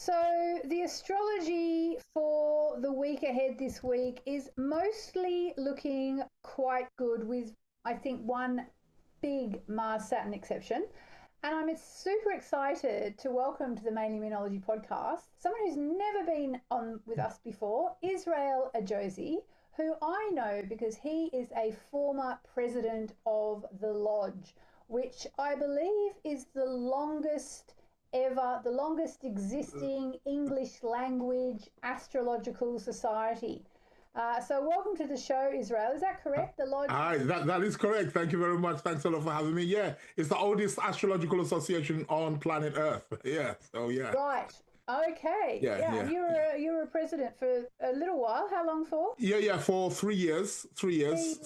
So the astrology for the week ahead this week is mostly looking quite good with, I think, one big Mars-Saturn exception. And I'm super excited to welcome to the Mainly Moonology podcast someone who's never been on with us before, Israel Ajose, who I know because he is a former president of the Lodge, which I believe is the longest existing English language astrological society. So welcome to the show, Israel. Is that correct? The Lodge? Hi, that is correct. Thank you very much. Thanks a lot for having me. Yeah, it's the oldest astrological association on planet Earth. Yeah, so yeah. Right. Okay. Yeah. You were a president for a little while. How long for? Yeah, for 3 years. 3 years.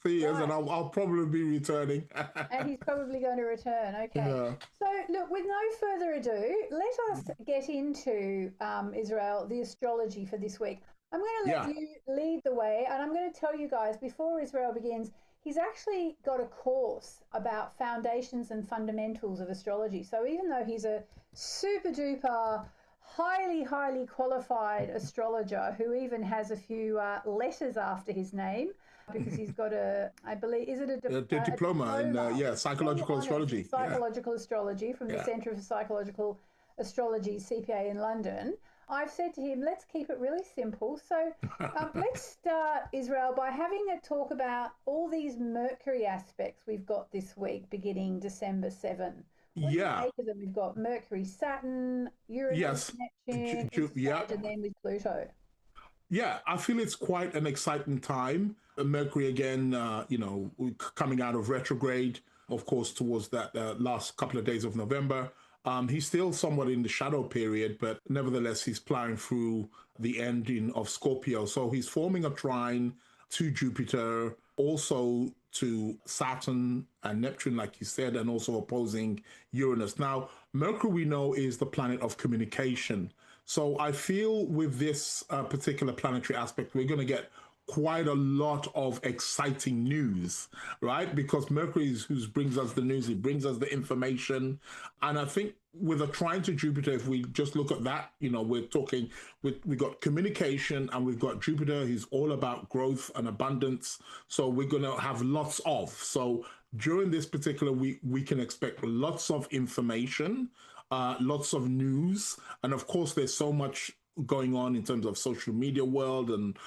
3 years, right. And I'll probably be returning. And he's probably going to return. Okay. Yeah. So, look, with no further ado, let us get into, Israel, the astrology for this week. I'm going to let you lead the way, and I'm going to tell you guys, before Israel begins, he's actually got a course about foundations and fundamentals of astrology. So even though he's a super duper, highly qualified astrologer who even has a few letters after his name, because he's got I believe, is it a diploma in psychological astrology. Psychological astrology from the Centre for Psychological Astrology, CPA in London. I've said to him, let's keep it really simple. So let's start, Israel, by having a talk about all these Mercury aspects we've got this week, beginning December 7. What do you make of them? We've got Mercury, Saturn, Uranus, Neptune, and then with Pluto. Yeah, I feel it's quite an exciting time. Mercury again, coming out of retrograde, of course, towards that last couple of days of November. He's still somewhat in the shadow period, but nevertheless, he's plowing through the ending of Scorpio. So he's forming a trine to Jupiter, also to Saturn and Neptune, like you said, and also opposing Uranus. Now, Mercury, we know, is the planet of communication. So I feel with this particular planetary aspect, we're going to get quite a lot of exciting news, right? Because Mercury is who brings us the news, he brings us the information. And I think with a trine to Jupiter, if we just look at that, we're talking, we've got communication and we've got Jupiter, who's all about growth and abundance. So we're going to have lots of. So during this particular week, we can expect lots of information, lots of news. And of course, there's so much going on in terms of social media world and,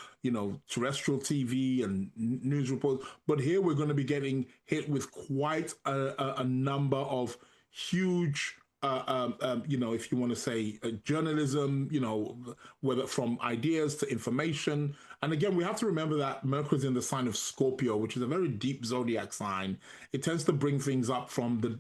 terrestrial TV and news reports. But here we're going to be getting hit with quite a number of huge, if you want to say journalism, whether from ideas to information. And again, we have to remember that Mercury's in the sign of Scorpio, which is a very deep zodiac sign. It tends to bring things up from the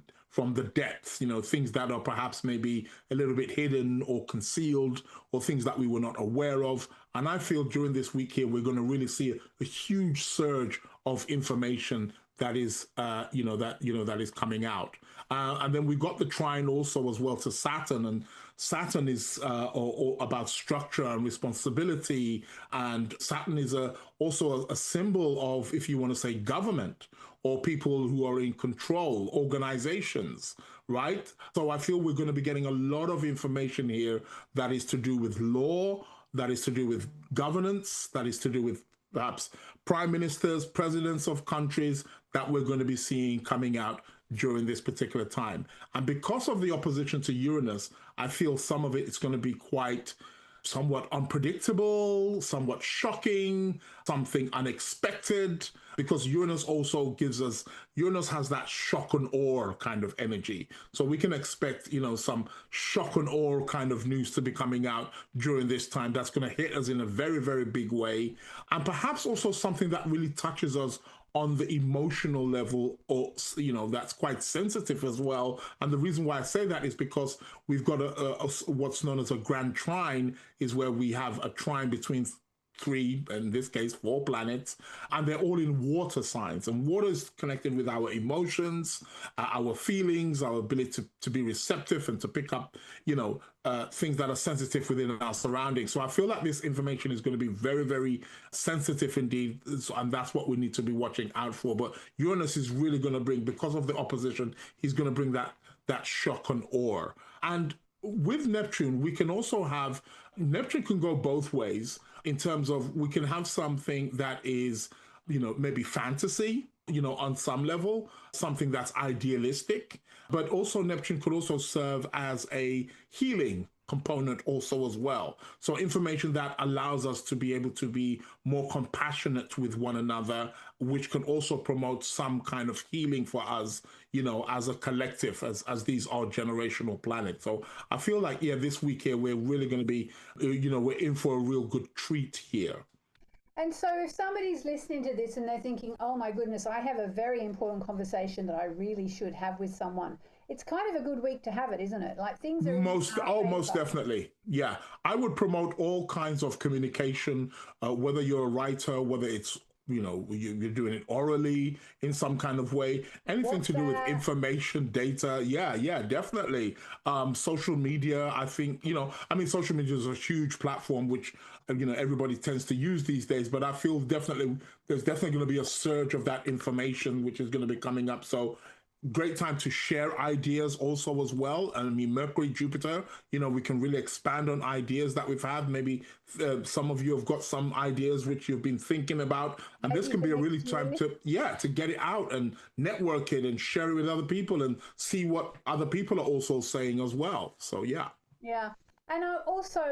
depths, things that are perhaps maybe a little bit hidden or concealed, or things that we were not aware of. And I feel during this week here, we're going to really see a huge surge of information that is, that is coming out. And then we got the trine also as well to Saturn, and Saturn is about structure and responsibility. And Saturn is also a symbol of, if you want to say, government, or people who are in control, organizations, right? So I feel we're going to be getting a lot of information here that is to do with law, that is to do with governance, that is to do with perhaps prime ministers, presidents of countries that we're going to be seeing coming out during this particular time. And because of the opposition to Uranus, I feel some of it is going to be quite somewhat unpredictable, somewhat shocking, something unexpected, because Uranus also Uranus has that shock and awe kind of energy. So we can expect, some shock and awe kind of news to be coming out during this time that's going to hit us in a very, very big way. And perhaps also something that really touches us on the emotional level, or, that's quite sensitive as well. And the reason why I say that is because we've got what's known as a grand trine, is where we have a trine between 3, in this case 4 planets, and they're all in water signs. And water is connected with our emotions, our feelings, our ability to be receptive and to pick up, things that are sensitive within our surroundings. So I feel like this information is going to be very, very sensitive indeed. And that's what we need to be watching out for. But Uranus is really going to bring, because of the opposition, he's going to bring that shock and awe. And with Neptune, we can also have, Neptune can go both ways in terms of we can have something that is, maybe fantasy, on some level, something that's idealistic, but also Neptune could also serve as a healing component also as well. So information that allows us to be able to be more compassionate with one another, which can also promote some kind of healing for us, as a collective, as these are generational planets. So I feel like, yeah, this week here, we're really going to be, we're in for a real good treat here. And so if somebody's listening to this and they're thinking, oh my goodness, I have a very important conversation that I really should have with someone, it's kind of a good week to have it, isn't it? Like things are most definitely. Yeah. I would promote all kinds of communication, whether you're a writer, whether it's you're doing it orally in some kind of way, anything to do with information, data. Yeah, definitely. Social media, I think, social media is a huge platform, which, everybody tends to use these days, but I feel there's definitely going to be a surge of that information, which is going to be coming up. So great time to share ideas also as well. I mean, Mercury, Jupiter, we can really expand on ideas that we've had. Maybe some of you have got some ideas which you've been thinking about, and this can be a really time to get it out and network it and share it with other people and see what other people are also saying as well. So yeah. And also,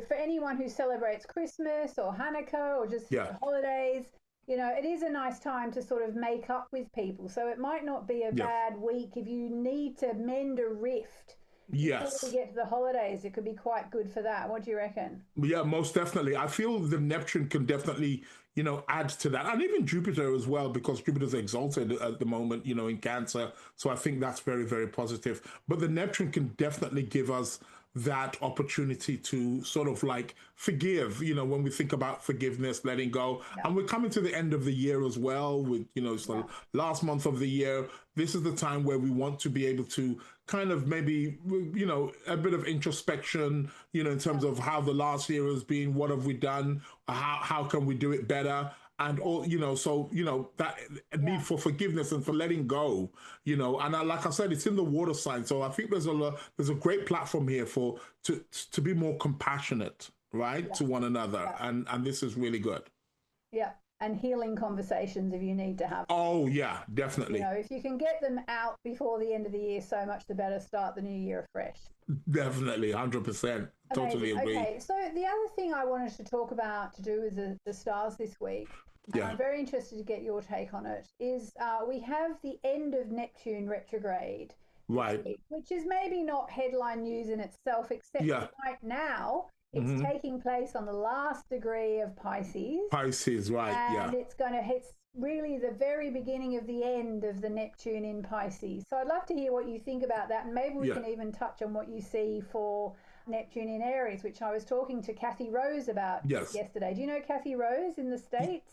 for anyone who celebrates Christmas or Hanukkah or just holidays, it is a nice time to sort of make up with people. So it might not be a bad week if you need to mend a rift. Yes. Before we get to the holidays, it could be quite good for that. What do you reckon? Yeah, most definitely. I feel the Neptune can definitely, add to that. And even Jupiter as well, because Jupiter's exalted at the moment, in Cancer. So I think that's very, very positive. But the Neptune can definitely give us that opportunity to sort of like forgive, when we think about forgiveness, letting go. And we're coming to the end of the year as well with, it's the last month of the year. This is the time where we want to be able to kind of maybe, a bit of introspection, in terms of how the last year has been, what have we done, how can we do it better? And all, that need for forgiveness and for letting go, and like I said, it's in the water sign. So I think there's a great platform here to be more compassionate, right, to one another. And this is really good. Yeah. And healing conversations if you need to have them. Oh, yeah, definitely. If you can get them out before the end of the year, so much the better. Start the new year fresh. Definitely, 100%. Totally agree. Okay, so the other thing I wanted to talk about to do with the stars this week, I'm very interested to get your take on it, is we have the end of Neptune retrograde. Right. Week, which is maybe not headline news in itself, except right now it's taking place on the last degree of Pisces. Pisces, right, and it's really the very beginning of the end of the Neptune in Pisces. So I'd love to hear what you think about that. And maybe we can even touch on what you see for Neptune in Aries, which I was talking to Kathy Rose about yesterday. Do you know Kathy Rose in the States?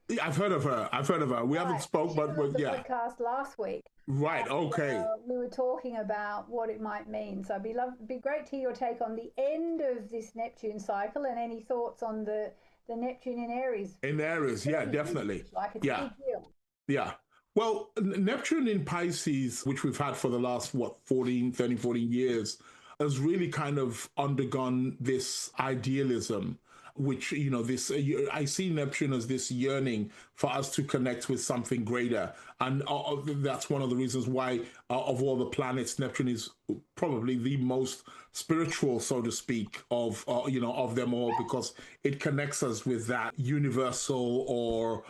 Yeah, I've heard of her. We haven't spoke, but the podcast last week. Right. Okay. We were talking about what it might mean. So it'd be great to hear your take on the end of this Neptune cycle and any thoughts on the Neptune in Aries. In Aries, yeah, definitely. Like it's a big deal. Yeah. Well, Neptune in Pisces, which we've had for the last 14 years, has really kind of undergone this idealism, which, I see Neptune as this yearning for us to connect with something greater. And that's one of the reasons why, of all the planets, Neptune is probably the most spiritual, so to speak, of them all, because it connects us with that universal or,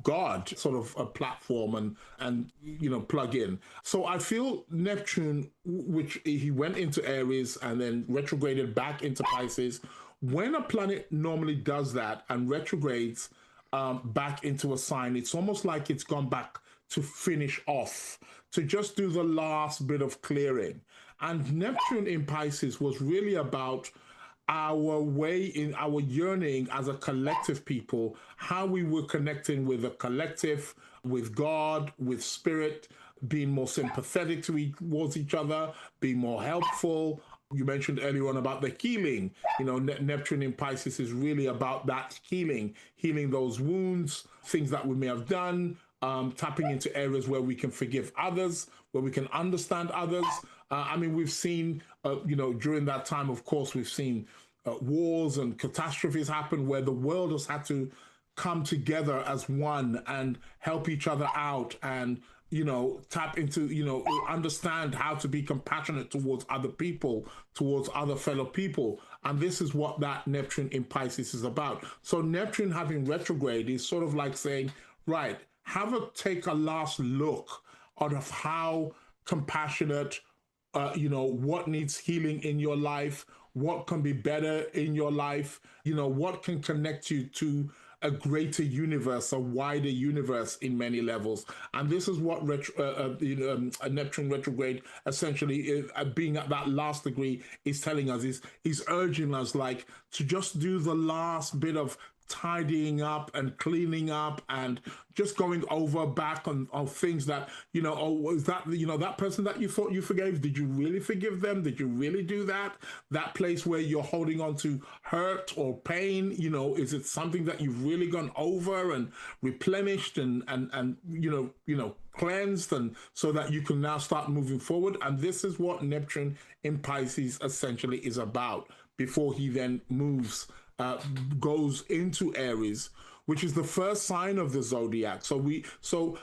God sort of a platform and plug in. So I feel Neptune, which he went into Aries and then retrograded back into Pisces. When a planet normally does that and retrogrades back into a sign, it's almost like it's gone back to finish off, to just do the last bit of clearing. And Neptune in Pisces was really about our way in our yearning as a collective people, how we were connecting with a collective, with God, with spirit, being more sympathetic towards each other, being more helpful. You mentioned earlier on about the healing. Neptune in Pisces is really about that healing those wounds, things that we may have done, tapping into areas where we can forgive others, where we can understand others, I mean, we've seen, during that time, of course, we've seen wars and catastrophes happen where the world has had to come together as one and help each other out and tap into, understand how to be compassionate towards other people, towards other fellow people. And this is what that Neptune in Pisces is about. So Neptune having retrograde is sort of like saying, right, take a last look out of how compassionate, what needs healing in your life, what can be better in your life, what can connect you to a greater universe, a wider universe in many levels. And this is what Neptune retrograde essentially is, being at that last degree, is telling us, is urging us like to just do the last bit of tidying up and cleaning up and just going over back on things that, is that, that person that you thought you forgave, did you really forgive them? Did you really do that? That place where you're holding on to hurt or pain, is it something that you've really gone over and replenished and cleansed, and so that you can now start moving forward? And this is what Neptune in Pisces essentially is about before he then goes into Aries, which is the first sign of the zodiac. So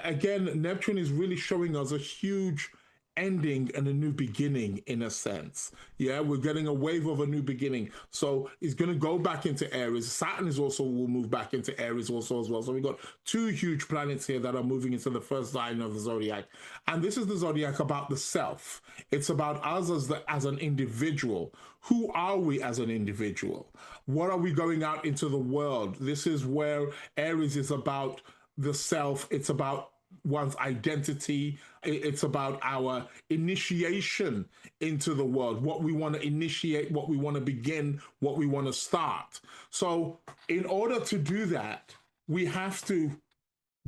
again, Neptune is really showing us a huge ending and a new beginning in a sense. Yeah, we're getting a wave of a new beginning. So it's going to go back into Aries. Saturn will move back into Aries also as well. So we've got two huge planets here that are moving into the first sign of the zodiac. And this is the zodiac about the self. It's about us as an individual. Who are we as an individual? What are we going out into the world? This is where Aries is about the self. It's about one's identity. It's about our initiation into the world, what we want to initiate, what we want to begin, what we want to start. So in order to do that, we have to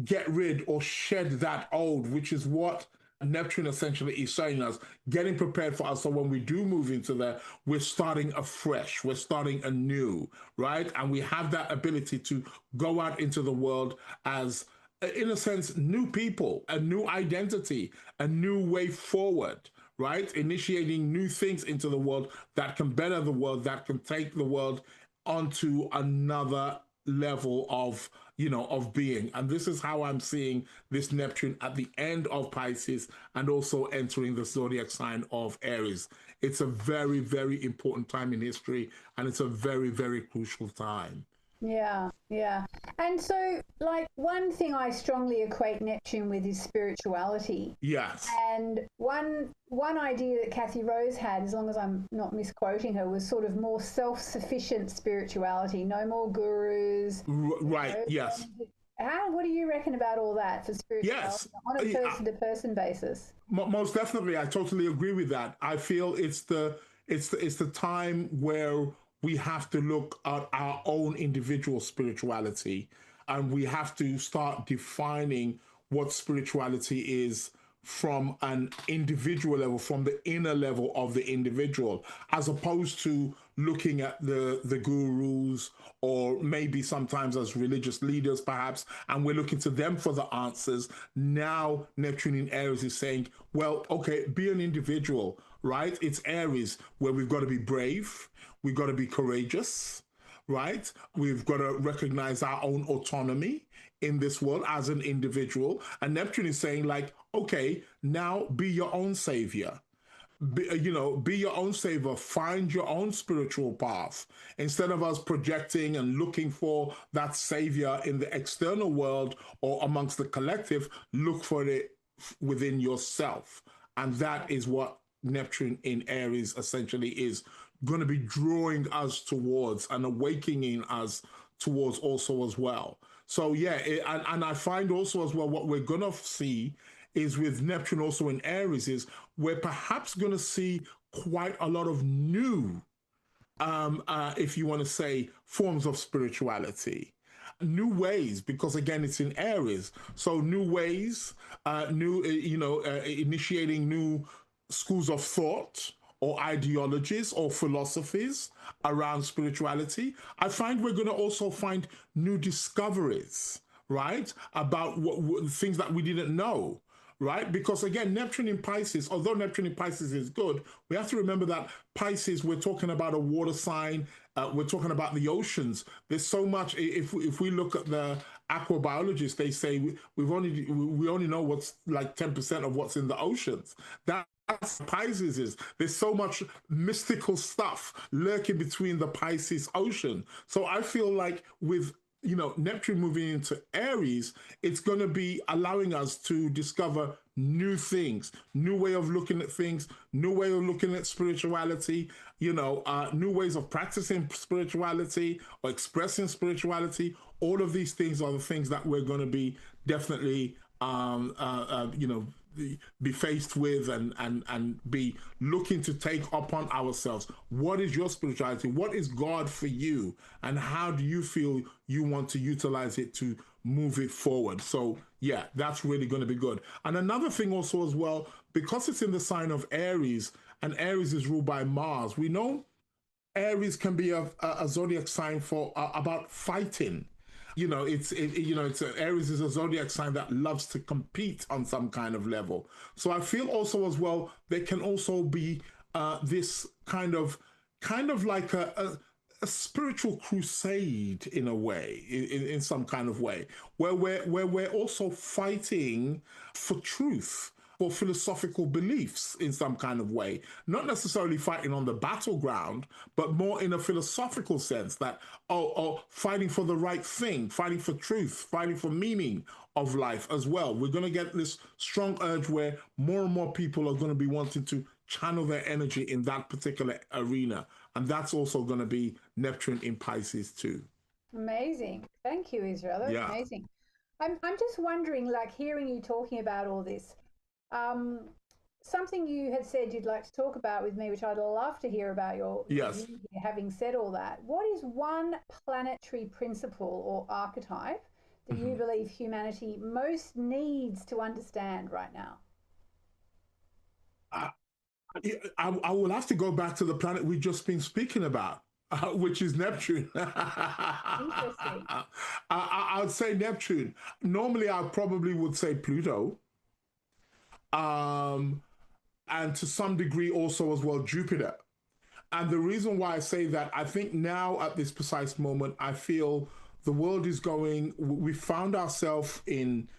get rid or shed that old, which is what Neptune essentially is showing us, getting prepared for us. So when we do move into there, we're starting afresh, we're starting anew, right? And we have that ability to go out into the world as, in a sense, new people, a new identity, a new way forward, right? Initiating new things into the world that can better the world, that can take the world onto another level of being. And this is how I'm seeing this Neptune at the end of Pisces and also entering the zodiac sign of Aries. It's a very, very important time in history, and it's a very, very crucial time. Yeah, yeah. And so, like, one thing I strongly equate Neptune with is spirituality. Yes. And one idea that Kathy Rose had, as long as I'm not misquoting her, was sort of more self-sufficient spirituality, no more gurus. Right, yes. What do you reckon about all that for spirituality, yes, on a person-to-person basis? Most definitely, I totally agree with that. I feel it's the time where we have to look at our own individual spirituality, and we have to start defining what spirituality is from an individual level, from the inner level of the individual, as opposed to looking at the gurus, or maybe sometimes as religious leaders perhaps, and we're looking to them for the answers. Now Neptune in Aries is saying, well, okay, be an individual, right? It's Aries, where we've got to be brave, we've got to be courageous, right? We've got to recognize our own autonomy in this world as an individual. And Neptune is saying, like, okay, now be your own savior. Be your own savior. Find your own spiritual path. Instead of us projecting and looking for that savior in the external world or amongst the collective, look for it within yourself. And that is what Neptune in Aries essentially is going to be drawing us towards and awakening us towards also as well. So yeah, and I find also as well what we're going to see is with Neptune also in Aries is we're perhaps going to see quite a lot of new, if you want to say, forms of spirituality. New ways, because again, it's in Aries. So new ways, initiating new schools of thought or ideologies or philosophies around spirituality. I find we're going to also find new discoveries, right? About things that we didn't know. right? Because again, Neptune in Pisces, although Neptune in Pisces is good, we have to remember that Pisces, we're talking about a water sign, we're talking about the oceans. There's so much. If we look at the aquabiologists, they say we only know what's like 10% of what's in the oceans. That's Pisces is. There's so much mystical stuff lurking between the Pisces ocean. So I feel like with Neptune moving into Aries, it's going to be allowing us to discover new things, new way of looking at things, new way of looking at spirituality, new ways of practicing spirituality or expressing spirituality. All of these things are the things that we're going to be definitely, be faced with and be looking to take upon ourselves. What is your spirituality? What is God for you? And how do you feel you want to utilize it to move it forward? So yeah, that's really going to be good. And another thing also as well, because it's in the sign of Aries, and Aries is ruled by Mars, we know Aries can be a zodiac sign for about fighting. Aries is a zodiac sign that loves to compete on some kind of level. So I feel also as well there can also be this kind of like a spiritual crusade in a way, in some kind of way, where we're also fighting for truth, for philosophical beliefs in some kind of way, not necessarily fighting on the battleground, but more in a philosophical sense that, fighting for the right thing, fighting for truth, fighting for meaning of life as well. We're going to get this strong urge where more and more people are going to be wanting to channel their energy in that particular arena. And that's also going to be Neptune in Pisces too. Amazing. Thank you, Israel. That's amazing. I'm just wondering, like hearing you talking about all this, something you had said you'd like to talk about with me, which I'd love to hear about your yes. Having said all that, what is one planetary principle or archetype that you believe humanity most needs to understand right now? I will have to go back to the planet we've just been speaking about. Which is Neptune. Interesting. I would say Neptune. Normally, I probably would say Pluto. And to some degree also as well Jupiter. And the reason why I say that, I think now at this precise moment, I feel the world is we found ourselves in,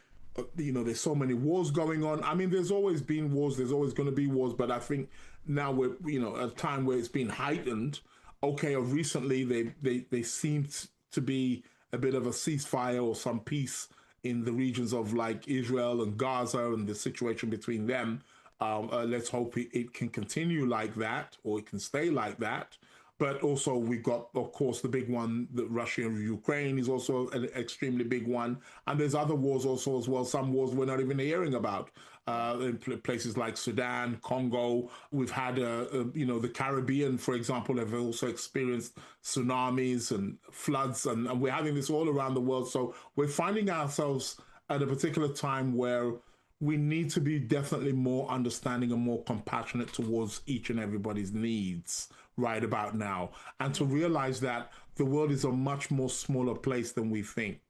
there's so many wars going on. I mean, there's always been wars, there's always going to be wars, but I think now we're, at a time where it's been heightened. Okay, of recently, they seemed to be a bit of a ceasefire or some peace in the regions of like Israel and Gaza and the situation between them. Let's hope it can continue like that, or it can stay like that. But also we've got, of course, the big one, that Russia and Ukraine is also an extremely big one. And there's other wars also as well. Some wars we're not even hearing about. In places like Sudan, Congo. We've had, the Caribbean, for example, have also experienced tsunamis and floods, and we're having this all around the world. So we're finding ourselves at a particular time where we need to be definitely more understanding and more compassionate towards each and everybody's needs right about now, and to realize that the world is a much more smaller place than we think,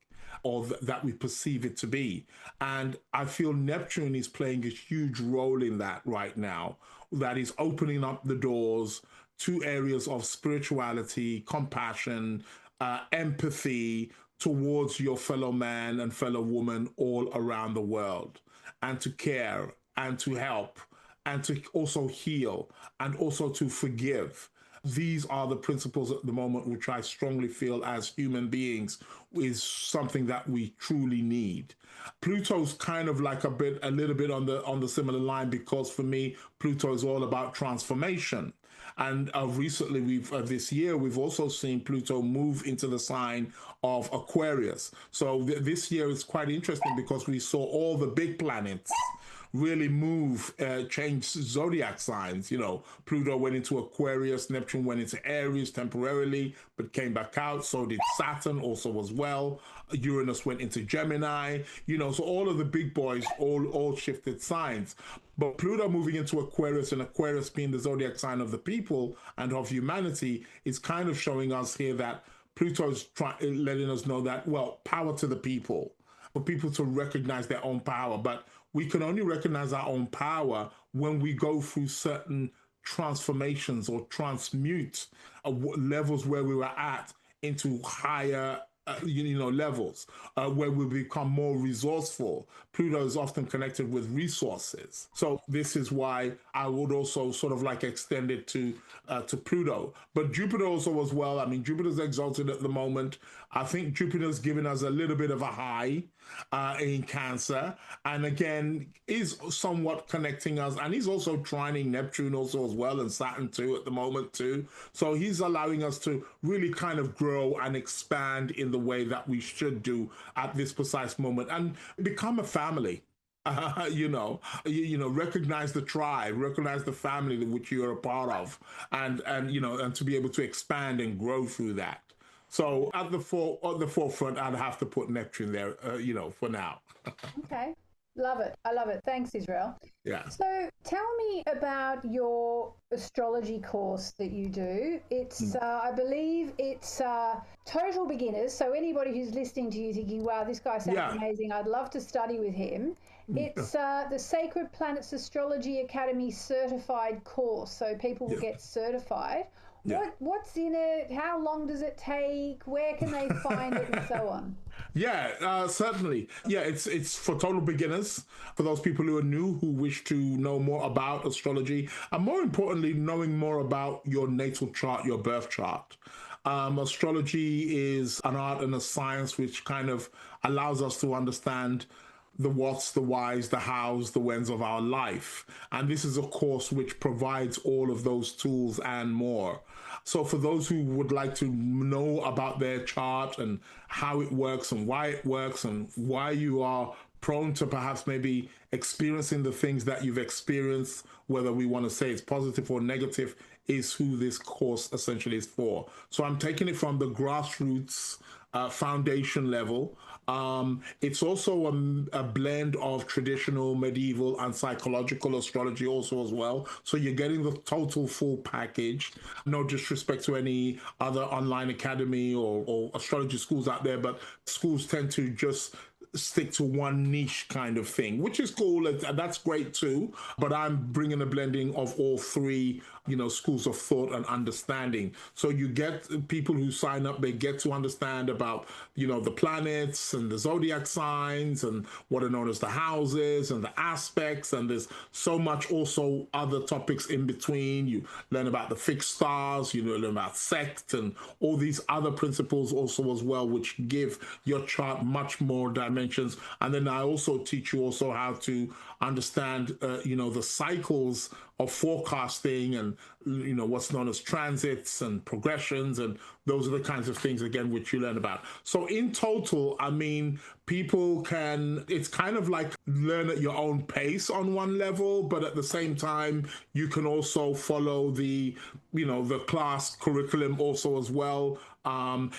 or that we perceive it to be. And I feel Neptune is playing a huge role in that right now, that is opening up the doors to areas of spirituality, compassion, empathy towards your fellow man and fellow woman all around the world, and to care and to help and to also heal and also to forgive. These are the principles at the moment, which I strongly feel as human beings is something that we truly need. Pluto's kind of like a little bit on the similar line, because for me, Pluto is all about transformation. And recently, this year, we've also seen Pluto move into the sign of Aquarius. So this year is quite interesting because we saw all the big planets really change zodiac signs. Pluto went into Aquarius, Neptune went into Aries temporarily, but came back out. So did Saturn also as well. Uranus went into Gemini, so all of the big boys all shifted signs. But Pluto moving into Aquarius, and Aquarius being the zodiac sign of the people and of humanity, is kind of showing us here that Pluto's letting us know that, well, power to the people, for people to recognize their own power. But we can only recognize our own power when we go through certain transformations or transmute levels where we were at into higher levels where we become more resourceful. Pluto is often connected with resources, so this is why I would also sort of like extend it to Pluto. But Jupiter also as well. I mean, Jupiter's exalted at the moment. I think Jupiter's giving us a little bit of a high in Cancer, and again is somewhat connecting us, and he's also trining Neptune also as well, and Saturn too at the moment too. So he's allowing us to really kind of grow and expand in the way that we should do at this precise moment and become a family. Recognize the tribe, recognize the family which you're a part of, and to be able to expand and grow through that. So at the forefront, I'd have to put Neptune there, for now. Okay. Love it. I love it. Thanks, Israel. Yeah. So tell me about your astrology course that you do. It's, I believe it's total beginners. So anybody who's listening to you thinking, wow, this guy sounds amazing, I'd love to study with him. It's the Sacred Planets Astrology Academy certified course. So people will get certified. Yeah. What's in it? How long does it take? Where can they find it, and so on? Yeah, certainly. Yeah, it's for total beginners, for those people who are new, who wish to know more about astrology, and more importantly, knowing more about your natal chart, your birth chart. Astrology is an art and a science which kind of allows us to understand the what's, the whys, the hows, the whens of our life. And this is a course which provides all of those tools and more. So for those who would like to know about their chart and how it works and why you are prone to perhaps maybe experiencing the things that you've experienced, whether we want to say it's positive or negative, is who this course essentially is for. So I'm taking it from the grassroots foundation level. It's also a blend of traditional, medieval, and psychological astrology also as well. So you're getting the total full package. No disrespect to any other online academy or astrology schools out there, but schools tend to just stick to one niche kind of thing, which is cool. That's great too. But I'm bringing a blending of all three, schools of thought and understanding. So you get people who sign up, they get to understand about, the planets and the zodiac signs and what are known as the houses and the aspects. And there's so much also other topics in between. You learn about the fixed stars, learn about sect and all these other principles also as well, which give your chart much more dimensions. And then I also teach you also how to understand, the cycles of forecasting and, what's known as transits and progressions. And those are the kinds of things, again, which you learn about. So in total, I mean, it's kind of like learn at your own pace on one level, but at the same time, you can also follow the class curriculum also as well.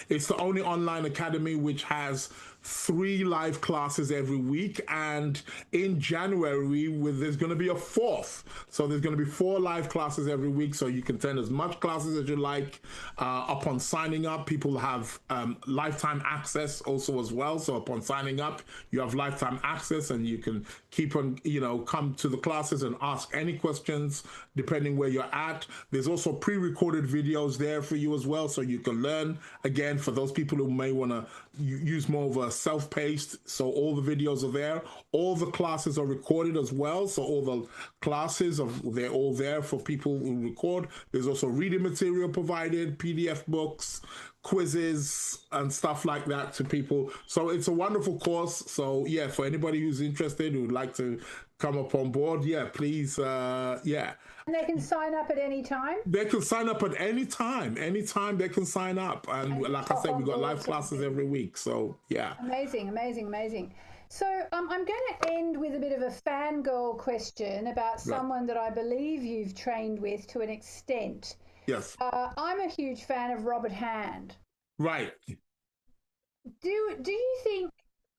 It's the only online academy which has 3 live classes every week, and in January there's going to be a 4th. So there's going to be 4 live classes every week, so you can attend as much classes as you like. Upon signing up, people have lifetime access also as well. So upon signing up, you have lifetime access, and you can keep on, come to the classes and ask any questions depending where you're at. There's also pre-recorded videos there for you as well, so you can learn. Again, for those people who may want to use more of a self-paced, so all the videos are there. All the classes are recorded as well, so all the classes they're all there for people who record. There's also reading material provided, PDF books, quizzes and stuff like that to people. So it's a wonderful course. So yeah, for anybody who's interested, who would like to come up on board, please. And they can sign up at any time? They can sign up at any time. Anytime they can sign up. And like I said, we've got live classes every week. So yeah. Amazing. So I'm going to end with a bit of a fangirl question about someone that I believe you've trained with to an extent. Yes. I'm a huge fan of Robert Hand. Right. Do you think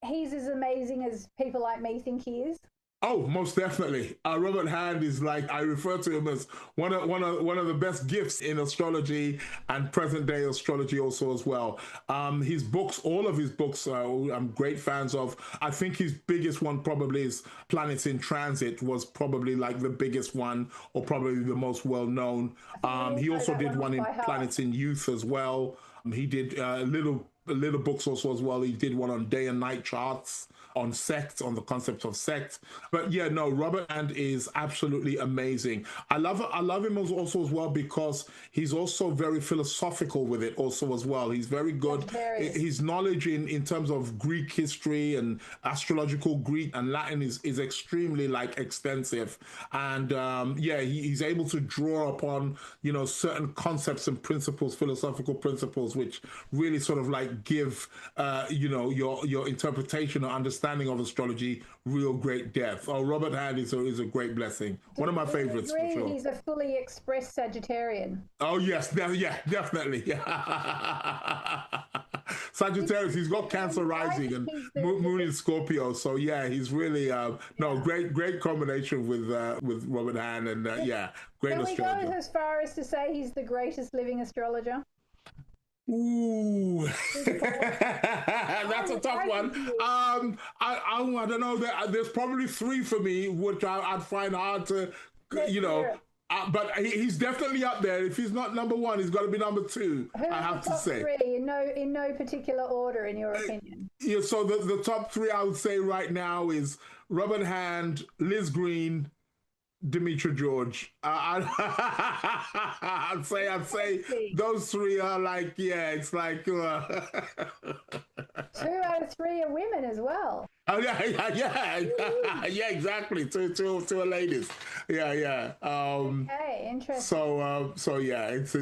he's as amazing as people like me think he is? Oh, most definitely. Robert Hand is like, I refer to him as one of the best gifts in astrology and present day astrology also as well. His books, all of his books, I'm great fans of. I think his biggest one probably is Planets in Transit was probably like the biggest one or probably the most well known. He also did one in Planets in Youth as well. He did little books also as well. He did one on day and night charts, on sect, on the concept of sect. But yeah, no, Robert Hand is absolutely amazing. I love him also as well because he's also very philosophical with it also as well. He's very good. His knowledge in terms of Greek history and astrological Greek and Latin is extremely like extensive. And yeah, he's able to draw upon, certain concepts and principles, philosophical principles, which really sort of like give, your interpretation or understanding of astrology real great depth. Oh, Robert Hand is a great blessing. One of my favorites for sure. He's a fully expressed Sagittarian. Oh yes, yeah, definitely. Sagittarius, he's got Cancer rising and Moon in Scorpio, so yeah, he's really great combination with Robert Hand, and yeah, great astrologer. Can we go as far as to say he's the greatest living astrologer? Ooh, that's a tough one. I don't know. There's probably three for me, which I'd find hard to, but he's definitely up there. If he's not number one, he's got to be number two. I have to say. Three, in no particular order, in your opinion. Yeah. So the top three I would say right now is Robert Hand, Liz Green, Demetra George. I'd say those three are like, yeah, it's like 2 out of 3 are women as well. Oh yeah, exactly. Two ladies. Yeah. Okay, interesting. So yeah, it's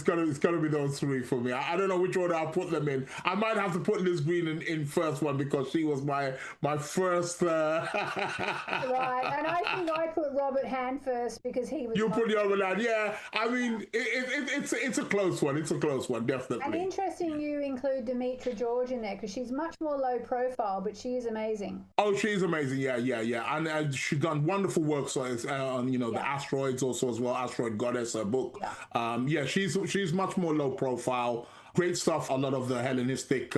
gotta be those three for me. I don't know which order I'll put them in. I might have to put Liz Green in first one because she was my first. Right, and I think I put Robert Hand first because he was. You put Robert Hand, yeah. I mean, it's a close one. It's a close one, definitely. And interesting, you include Demetra George in there because she's much more low profile, but she is amazing. Oh, she's amazing. Yeah. And she's done wonderful work on the asteroids also as well. Asteroid Goddess, her book. Yeah. She's much more low profile. Great stuff. A lot of the Hellenistic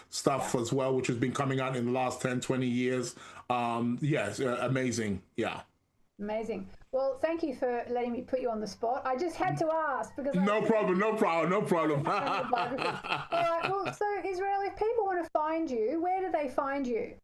stuff as well, which has been coming out in the last 10, 20 years. It's amazing. Yeah. Amazing. Well, thank you for letting me put you on the spot. I just had to ask because no problem. All right. Well, so Israel, if people want to find you, where do they find you?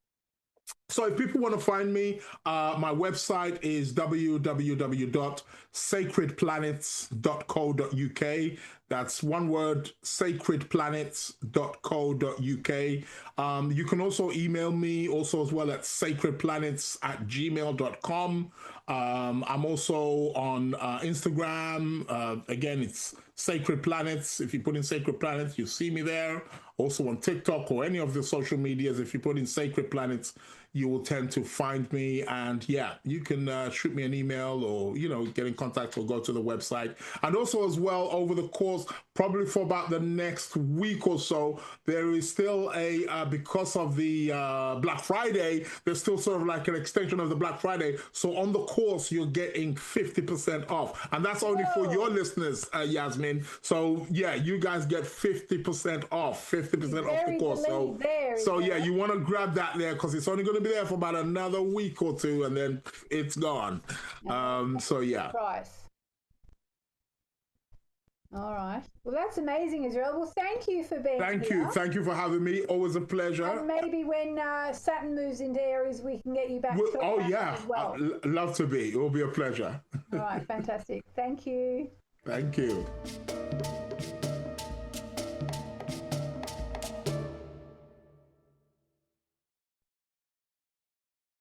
So if people want to find me, my website is www.sacredplanets.co.uk. That's one word, sacredplanets.co.uk. You can also email me also as well at sacredplanets@gmail.com. I'm also on Instagram. Again, it's Sacred Planets. If you put in Sacred Planets, you see me there. Also on TikTok or any of the social medias, if you put in Sacred Planets, you will tend to find me. And yeah, you can shoot me an email or, get in contact or go to the website. And also as well, over the course, probably for about the next week or so, there is still because of the Black Friday, there's still sort of like an extension of the Black Friday. So on the course, you're getting 50% off. And that's only for your listeners, Yasmin. So yeah, you guys get 50% off, 50% off the course. So yeah, you want to grab that there because it's only going to be there for about another week or two and then it's gone. So yeah. Price. All right. Well, that's amazing, Israel. Well, thank you for being here. Thank you for having me. Always a pleasure. And maybe when Saturn moves into Aries, we can get you back. Oh yeah, as well. I'd love to be. It will be a pleasure. All right, fantastic. Thank you. Thank you.